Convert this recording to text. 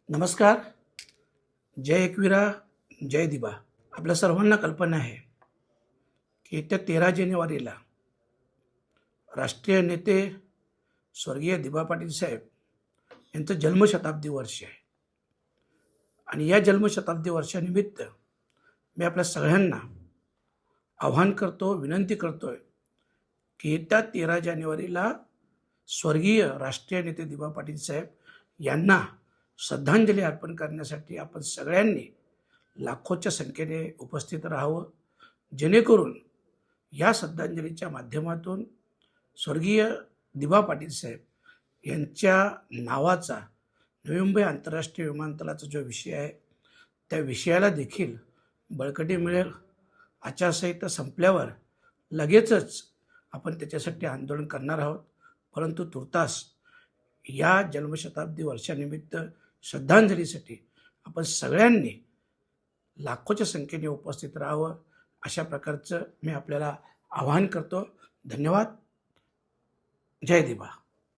नमस्कार. जय एकवीरा, जय दिबा. आपल्या सर्वांना कल्पना आहे की येत्या 13 जानेवारीला राष्ट्रीय नेते स्वर्गीय दिबा पाटील साहेब यांचं जन्मशताब्दी वर्ष आहे. आणि या जन्मशताब्दी वर्षानिमित्त मी आपल्या सगळ्यांना आव्हान करतो, विनंती करतोय की येत्या 13 जानेवारीला स्वर्गीय राष्ट्रीय नेते दिबा पाटील साहेब यांना श्रद्धांजली अर्पण करण्यासाठी आपण सगळ्यांनी लाखोच्या संख्येने उपस्थित राहावं, जेणेकरून या श्रद्धांजलीच्या माध्यमातून स्वर्गीय दिबा पाटील साहेब यांच्या नावाचा नवी मुंबई आंतरराष्ट्रीय विमानतळाचा जो विषय आहे त्या विषयाला देखील बळकटी मिळेल. आचारसंहिता संपल्यावर लगेचच आपण त्याच्यासाठी आंदोलन करणार आहोत, परंतु तुर्तास या जन्मशताब्दी वर्षानिमित्त श्रद्धांजलीसाठी आपण सगळ्यांनी लाखोच्या संख्येने उपस्थित राहावं, अशा प्रकारचं मी आपल्याला आवाहन करतो. धन्यवाद. जय दिबा.